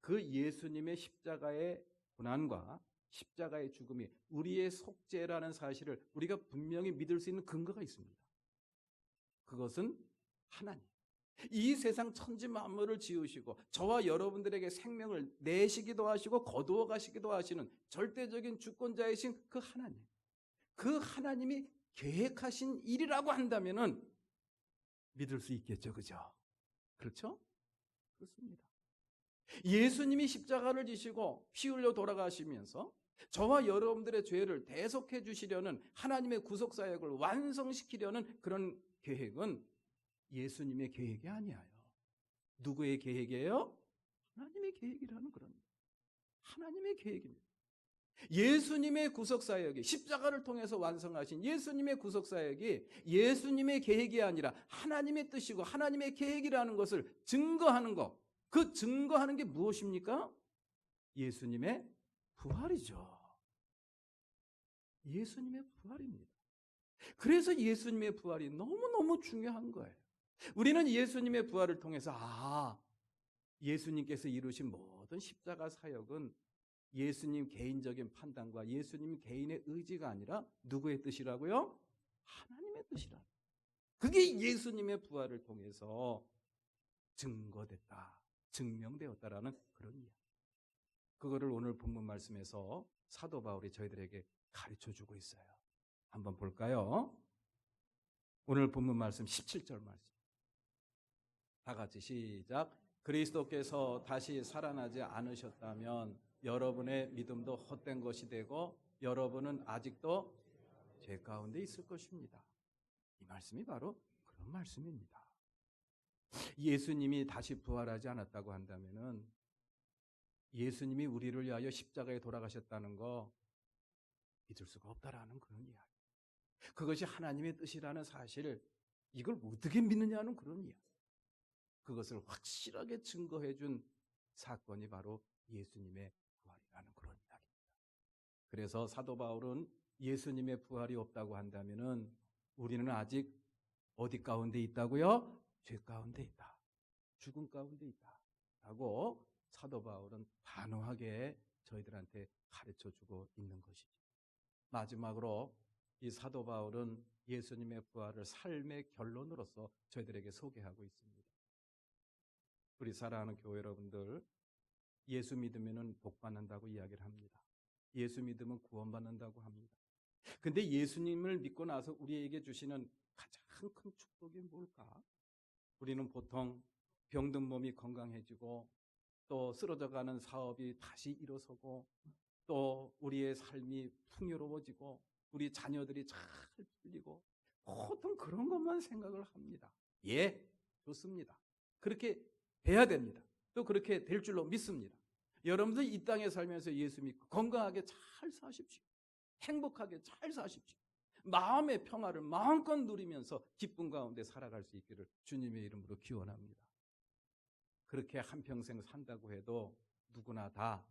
그 예수님의 십자가의 고난과 십자가의 죽음이 우리의 속죄라는 사실을 우리가 분명히 믿을 수 있는 근거가 있습니다. 그것은 하나님, 이 세상 천지 만물을 지으시고 저와 여러분들에게 생명을 내시기도 하시고 거두어 가시기도 하시는 절대적인 주권자이신 그 하나님, 그 하나님이 계획하신 일이라고 한다면은 믿을 수 있겠죠, 그죠? 그렇죠? 그렇습니다. 예수님이 십자가를 지시고 피 흘려 돌아가시면서 저와 여러분들의 죄를 대속해 주시려는 하나님의 구속사역을 완성시키려는 그런 계획은 예수님의 계획이 아니에요. 누구의 계획이에요? 하나님의 계획이라는 그런, 하나님의 계획입니다. 예수님의 구속사역이, 십자가를 통해서 완성하신 예수님의 구속사역이 예수님의 계획이 아니라 하나님의 뜻이고 하나님의 계획이라는 것을 증거하는 것, 그 증거하는 게 무엇입니까? 예수님의 부활이죠. 예수님의 부활입니다. 그래서 예수님의 부활이 너무너무 중요한 거예요. 우리는 예수님의 부활을 통해서 예수님께서 이루신 모든 십자가 사역은 예수님 개인적인 판단과 예수님 개인의 의지가 아니라 누구의 뜻이라고요? 하나님의 뜻이라. 그게 예수님의 부활을 통해서 증거됐다, 증명되었다라는 그런 이야기. 그거를 오늘 본문 말씀에서 사도 바울이 저희들에게 가르쳐주고 있어요. 한번 볼까요? 오늘 본문 말씀 17절 말씀. 다 같이 시작. 그리스도께서 다시 살아나지 않으셨다면 여러분의 믿음도 헛된 것이 되고 여러분은 아직도 죄 가운데 있을 것입니다. 이 말씀이 바로 그런 말씀입니다. 예수님이 다시 부활하지 않았다고 한다면은 예수님이 우리를 위하여 십자가에 돌아가셨다는 거 믿을 수가 없다라는 그런 이야기. 그것이 하나님의 뜻이라는 사실, 이걸 어떻게 믿느냐는 그런 이야기. 그것을 확실하게 증거해 준 사건이 바로 예수님의 부활이라는 그런 이야기입니다. 그래서 사도 바울은 예수님의 부활이 없다고 한다면은 우리는 아직 어디 가운데 있다고요? 죄 가운데 있다. 죽음 가운데 있다. 라고 사도 바울은 단호하게 저희들한테 가르쳐주고 있는 것이죠. 마지막으로 이 사도 바울은 예수님의 부활을 삶의 결론으로서 저희들에게 소개하고 있습니다. 우리 사랑하는 교회 여러분들, 예수 믿으면 복 받는다고 이야기를 합니다. 예수 믿으면 구원받는다고 합니다. 근데 예수님을 믿고 나서 우리에게 주시는 가장 큰 축복이 뭘까? 우리는 보통 병든 몸이 건강해지고 또 쓰러져가는 사업이 다시 일어서고 또 우리의 삶이 풍요로워지고 우리 자녀들이 잘 풀리고 보통 그런 것만 생각을 합니다. 예, 좋습니다. 그렇게 돼야 됩니다. 또 그렇게 될 줄로 믿습니다. 여러분들 이 땅에 살면서 예수 믿고 건강하게 잘 사십시오. 행복하게 잘 사십시오. 마음의 평화를 마음껏 누리면서 기쁨 가운데 살아갈 수 있기를 주님의 이름으로 기원합니다. 그렇게 한평생 산다고 해도 누구나 다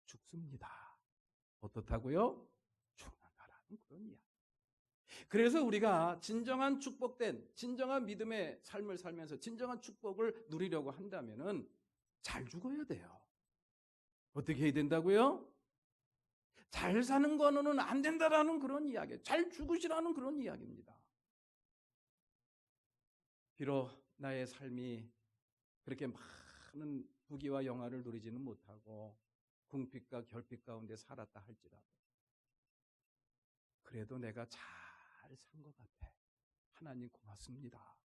죽습니다. 어떻다고요? 죽는다라는 그런 이야기. 그래서 우리가 진정한 축복된 진정한 믿음의 삶을 살면서 진정한 축복을 누리려고 한다면은 잘 죽어야 돼요. 어떻게 해야 된다고요? 잘 사는 거는 안 된다라는 그런 이야기, 잘 죽으시라는 그런 이야기입니다. 비록 나의 삶이 그렇게 많은 부귀와 영화를 누리지는 못하고 궁핍과 결핍 가운데 살았다 할지라도 그래도 내가 잘 산 것 같아. 하나님 고맙습니다.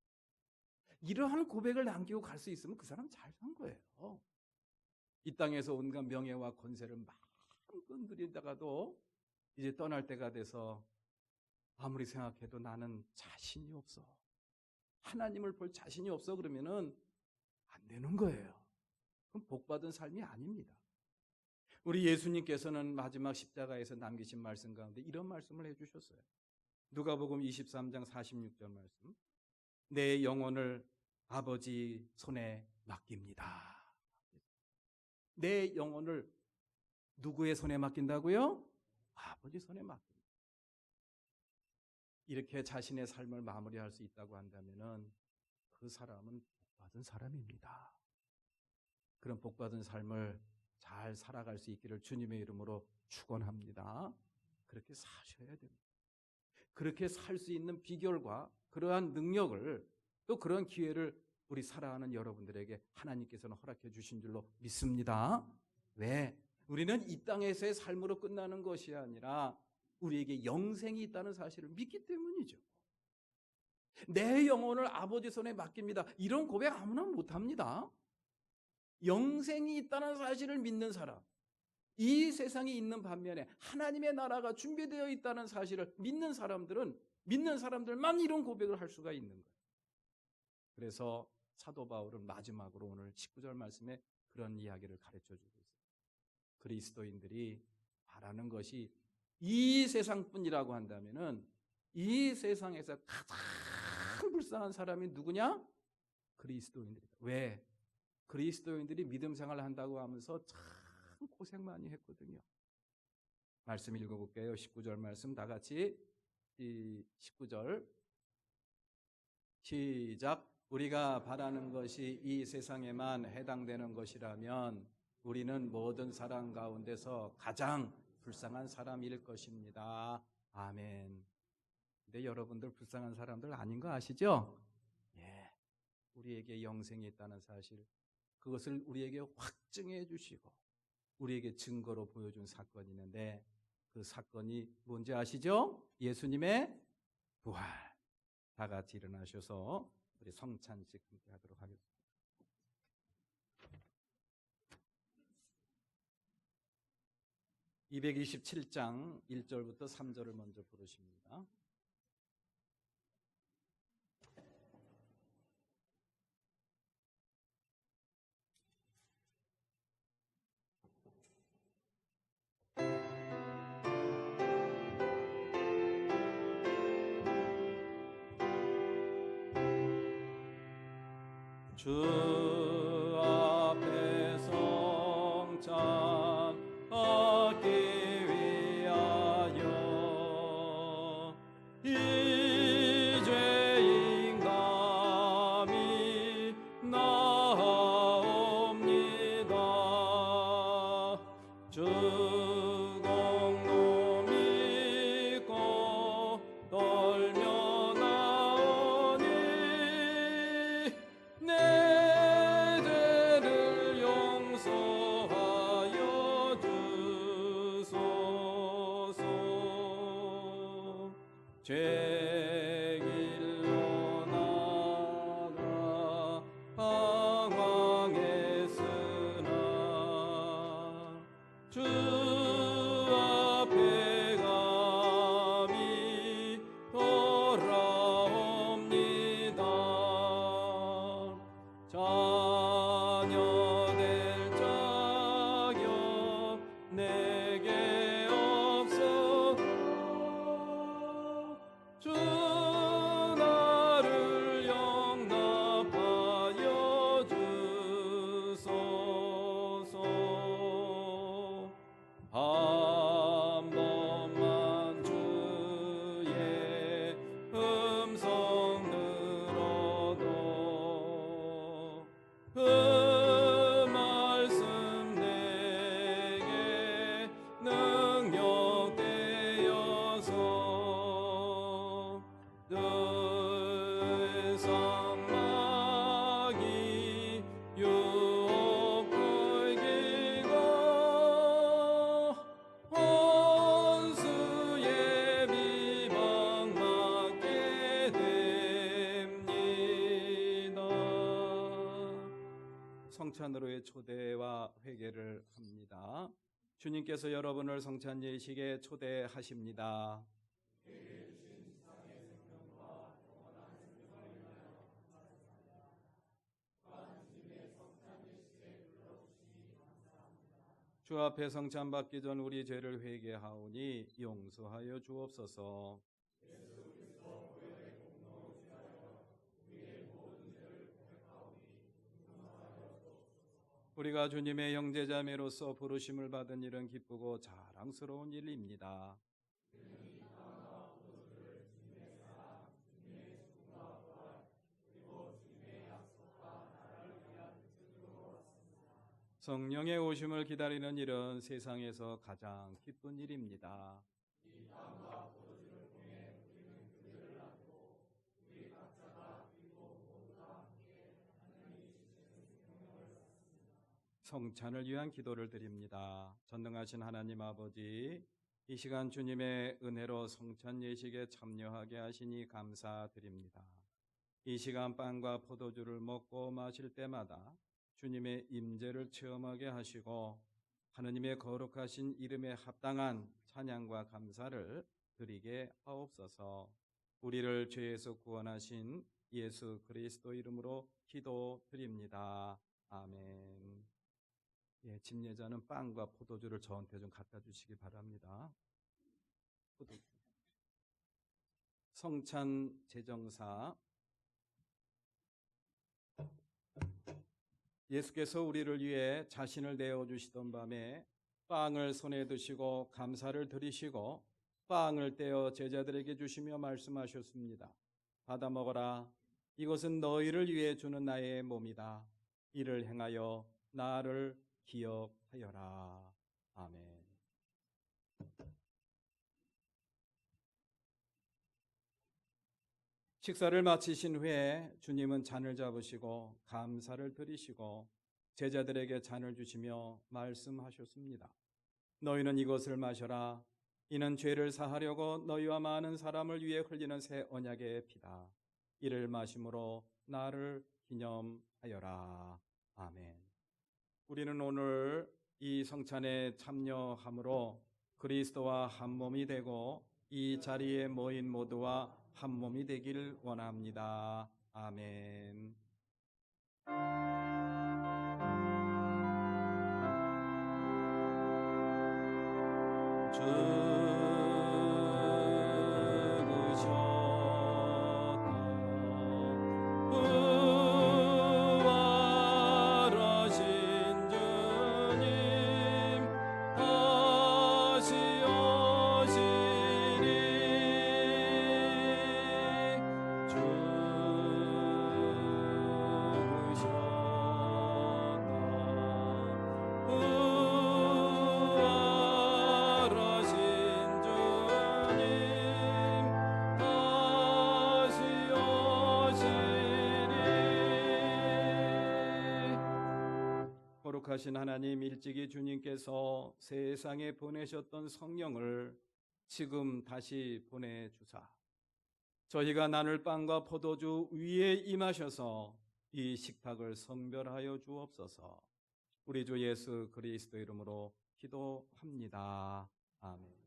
이러한 고백을 남기고 갈 수 있으면 그 사람 잘 산 거예요. 이 땅에서 온갖 명예와 권세를 마음껏 누리다가도 이제 떠날 때가 돼서 아무리 생각해도 나는 자신이 없어. 하나님을 볼 자신이 없어 그러면은 안 되는 거예요. 그럼 복받은 삶이 아닙니다. 우리 예수님께서는 마지막 십자가에서 남기신 말씀 가운데 이런 말씀을 해주셨어요. 누가복음 23장 46절 말씀. 내 영혼을 아버지 손에 맡깁니다. 내 영혼을 누구의 손에 맡긴다고요? 아버지 손에 맡깁니다. 이렇게 자신의 삶을 마무리할 수 있다고 한다면은 그 사람은 복받은 사람입니다. 그런 복받은 삶을 잘 살아갈 수 있기를 주님의 이름으로 축원합니다. 그렇게 사셔야 됩니다. 그렇게 살 수 있는 비결과 그러한 능력을 또 그런 기회를 우리 사랑하는 여러분들에게 하나님께서는 허락해 주신 줄로 믿습니다. 왜? 우리는 이 땅에서의 삶으로 끝나는 것이 아니라 우리에게 영생이 있다는 사실을 믿기 때문이죠. 내 영혼을 아버지 손에 맡깁니다. 이런 고백 아무나 못합니다. 영생이 있다는 사실을 믿는 사람, 이 세상에 있는 반면에 하나님의 나라가 준비되어 있다는 사실을 믿는 사람들만 이런 고백을 할 수가 있는 거예요. 그래서 사도 바울은 마지막으로 오늘 19절 말씀에 그런 이야기를 가르쳐주고 있어요. 그리스도인들이 바라는 것이 이 세상뿐이라고 한다면은 이 세상에서 가장 불쌍한 사람이 누구냐? 그리스도인들이다. 왜? 그리스도인들이 믿음 생활을 한다고 하면서 참 고생 많이 했거든요. 말씀 읽어볼게요. 19절 말씀 다 같이 19절 시작. 우리가 바라는 것이 이 세상에만 해당되는 것이라면 우리는 모든 사람 가운데서 가장 불쌍한 사람일 것입니다. 아멘. 근데 여러분들 불쌍한 사람들 아닌 거 아시죠? 예. 우리에게 영생이 있다는 사실, 그것을 우리에게 확증해 주시고 우리에게 증거로 보여준 사건이 있는데 그 사건이 뭔지 아시죠? 예수님의 부활. 다 같이 일어나셔서 우리 성찬식 함께 하도록 하겠습니다. (227장) 1절부터 3절을 먼저 부르십니다. 주 앞에 성찬 얻기 위하여 이 죄인 죄 길로 나가 방황했으나 주 앞에 감히 돌아옵니다. 자녀 될 자격 내게 없어 주 나를 용납하여 주소서. 한 번만 주의 음성 들어도 그 말씀 내게 능력 되어서 늘 상막이 유혹 끌기고 원수의 비방 맞게 됩니다. 성찬으로의 초대와 회개를 합니다. 주님께서 여러분을 성찬 예식에 초대하십니다. 주 앞에 성찬 받기 전 우리 죄를 회개하오니 용서하여 주옵소서. 우리가 주님의 형제자매로서 부르심을 받은 일은 기쁘고 자랑스러운 일입니다. 성령의 오심을 기다리는 일은 세상에서 가장 기쁜 일입니다. 성찬을 위한 기도를 드립니다. 전능하신 하나님 아버지, 이 시간 주님의 은혜로 성찬 예식에 참여하게 하시니 감사드립니다. 이 시간 빵과 포도주를 먹고 마실 때마다 주님의 임재를 체험하게 하시고 하느님의 거룩하신 이름에 합당한 찬양과 감사를 드리게 하옵소서. 우리를 죄에서 구원하신 예수 그리스도 이름으로 기도드립니다. 아멘. 예, 집례자는 빵과 포도주를 저한테 좀 갖다 주시기 바랍니다. 성찬 제정사. 예수께서 우리를 위해 자신을 내어주시던 밤에 빵을 손에 드시고 감사를 드리시고 빵을 떼어 제자들에게 주시며 말씀하셨습니다. 받아 먹어라. 이것은 너희를 위해 주는 나의 몸이다. 이를 행하여 나를 기억하여라. 아멘. 식사를 마치신 후에 주님은 잔을 잡으시고 감사를 드리시고 제자들에게 잔을 주시며 말씀하셨습니다. 너희는 이것을 마셔라. 이는 죄를 사하려고 너희와 많은 사람을 위해 흘리는 새 언약의 피다. 이를 마심으로 나를 기념하여라. 아멘. 우리는 오늘 이 성찬에 참여함으로 그리스도와 한 몸이 되고 이 자리에 모인 모두와 한 몸이 되길 원합니다. 아멘. 거룩하신 하나님, 일찍이 주님께서 세상에 보내셨던 성령을 지금 다시 보내주사 저희가 나눌 빵과 포도주 위에 임하셔서 이 식탁을 성별하여 주옵소서. 우리 주 예수 그리스도 이름으로 기도합니다. 아멘.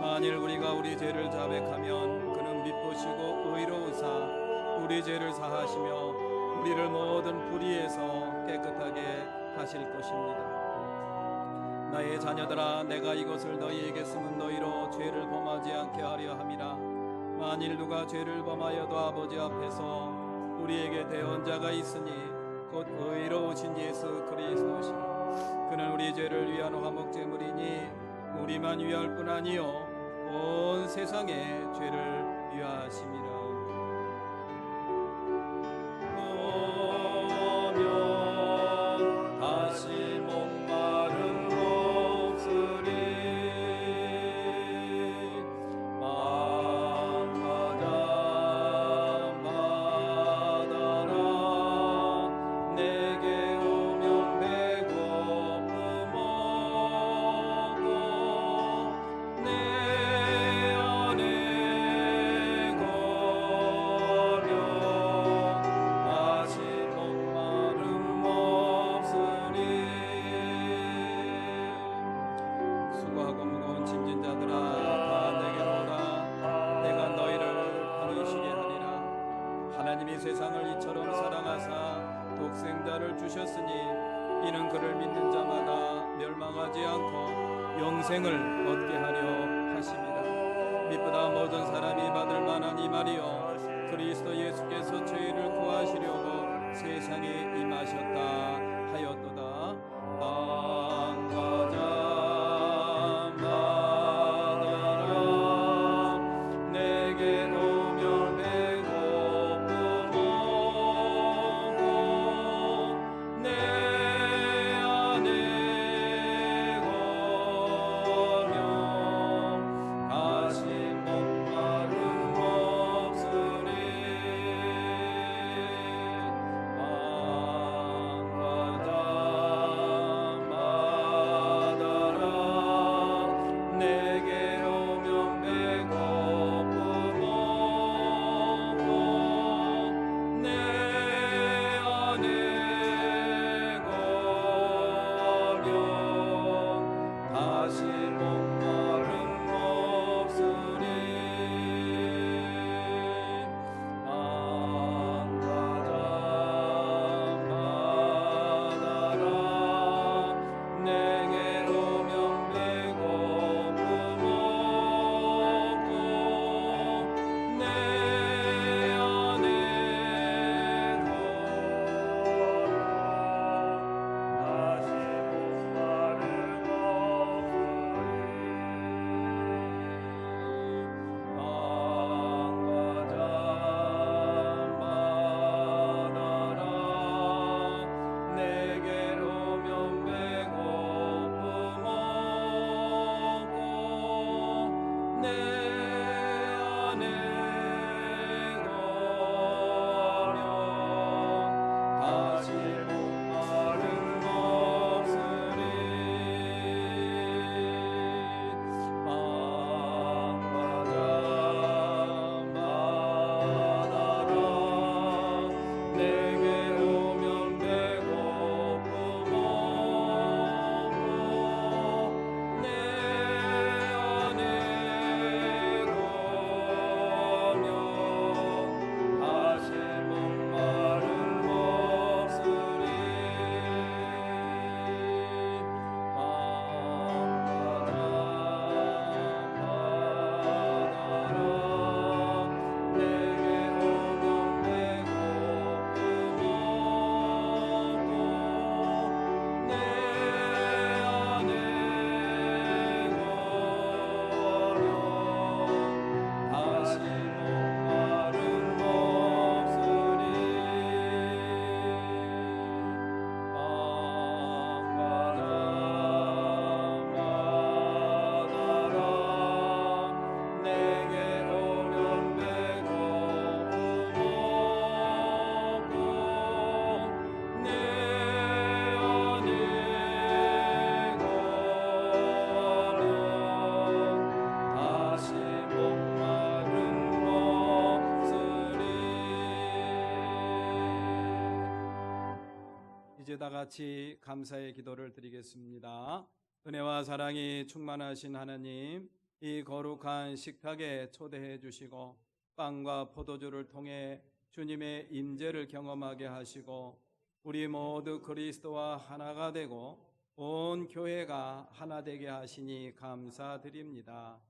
만일 우리가 우리 죄를 자백하면 그는 미쁘시고 의로우사 우리 죄를 사하시며 우리를 모든 불의에서 깨끗하게 하실 것입니다. 나의 자녀들아, 내가 이것을 너희에게 쓰면 너희로 죄를 범하지 않게 하려 함이라. 만일 누가 죄를 범하여도 아버지 앞에서 우리에게 대언자가 있으니 곧 의로우신 예수 그리스도시라. 그는 우리 죄를 위한 화목제물이니 우리만 위할 뿐 아니요 온 세상의 죄를 위하심이라. 오면 다시 목마른 목소리 마음마다 받아라. 내게 오면 배고픔 없고 내 안에 거면 다시 목마름 없으리. 수고하고 무거운 짐진 자들아, 다 내게로 오라. 내가 너희를 편히 쉬게 하리라. 하나님이 세상을 이처럼 사랑하사 독생자를 주셨으니 이는 그를 믿는 자마다 멸망하지 않고 영생을 얻게 하려 하심이라. 믿보다 모든 사람이 받을 만한 이 말이여, 그리스도 예수께서 저희를 구하시려고 세상에 임하셨다 하였도다. 빵과 잔 받아라. 내게 오면 배고픔 없고 내 안에 거면 다시 목마름 없으리. 이제 다 같이 감사의 기도를 드리겠습니다. 은혜와 사랑이 충만하신 하나님, 이 거룩한 식탁에 초대해 주시고 빵과 포도주를 통해 주님의 임재를 경험하게 하시고 우리 모두 그리스도와 하나가 되고 온 교회가 하나 되게 하시니 감사드립니다.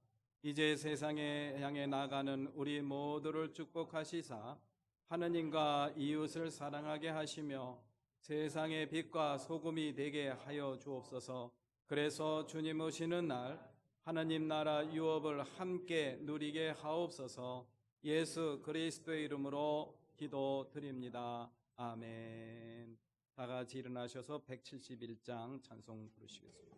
이제 세상에 향해 나가는 우리 모두를 축복하시사 하느님과 이웃을 사랑하게 하시며 세상의 빛과 소금이 되게 하여 주옵소서. 그래서 주님 오시는 날 하나님 나라 유업을 함께 누리게 하옵소서. 예수 그리스도의 이름으로 기도드립니다. 아멘. 다 같이 일어나셔서 171장 찬송 부르시겠습니다.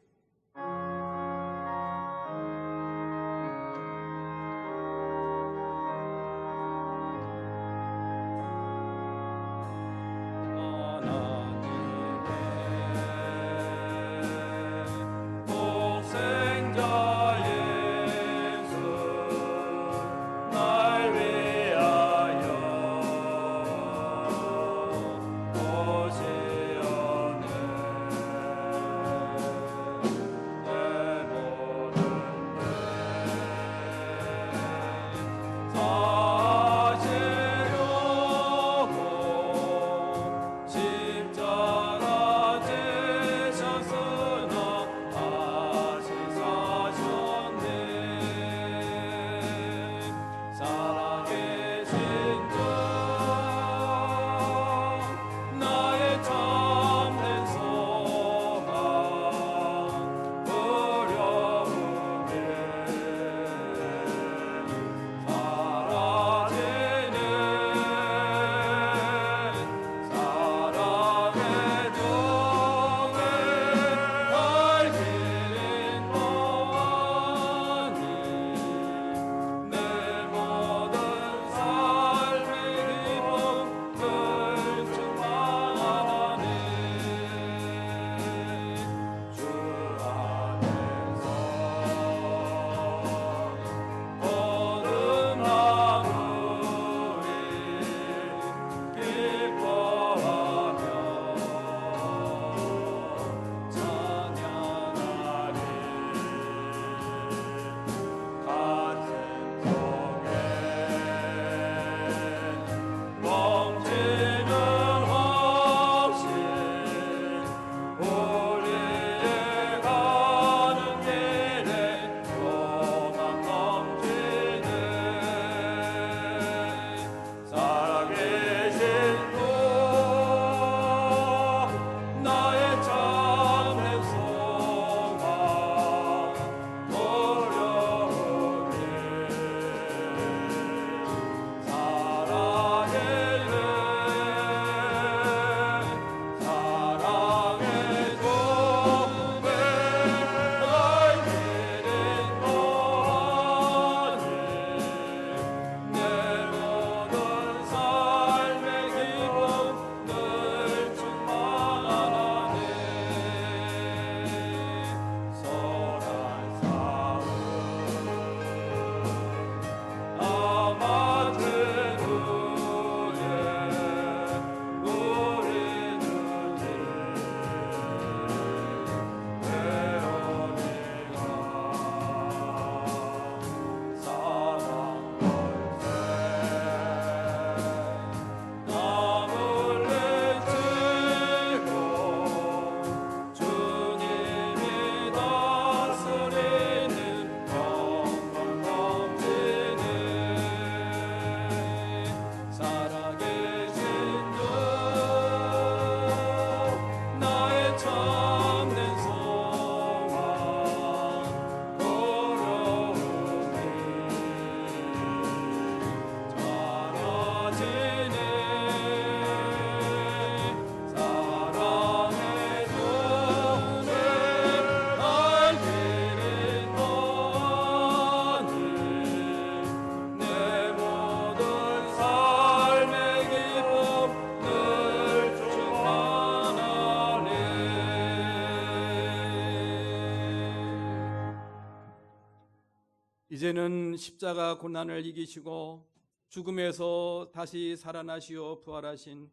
이제는 십자가 고난을 이기시고 죽음에서 다시 살아나시어 부활하신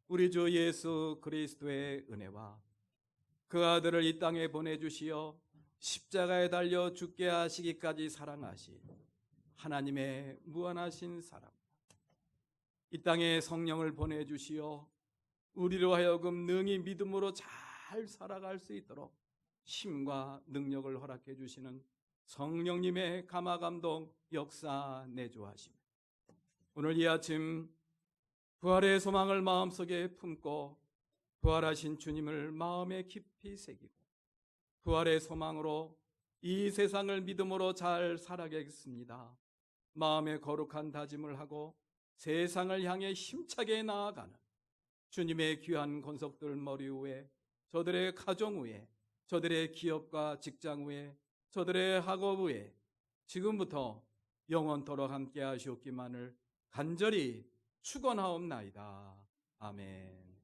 우리 주 예수 그리스도의 은혜와 그 아들을 이 땅에 보내주시어 십자가에 달려 죽게 하시기까지 사랑하신 하나님의 무한하신 사랑, 이 땅에 성령을 보내주시어 우리로 하여금 능히 믿음으로 잘 살아갈 수 있도록 힘과 능력을 허락해 주시는 성령님의 감화감동 역사 내주하십니다. 오늘 이 아침 부활의 소망을 마음속에 품고 부활하신 주님을 마음에 깊이 새기고 부활의 소망으로 이 세상을 믿음으로 잘 살아가겠습니다. 마음에 거룩한 다짐을 하고 세상을 향해 힘차게 나아가는 주님의 귀한 권속들 머리 위에, 저들의 가정 위에, 저들의 기업과 직장 위에, 저들의 학업 위에 지금부터 영원토록 함께 하시옵기만을 간절히 축원하옵나이다. 아멘.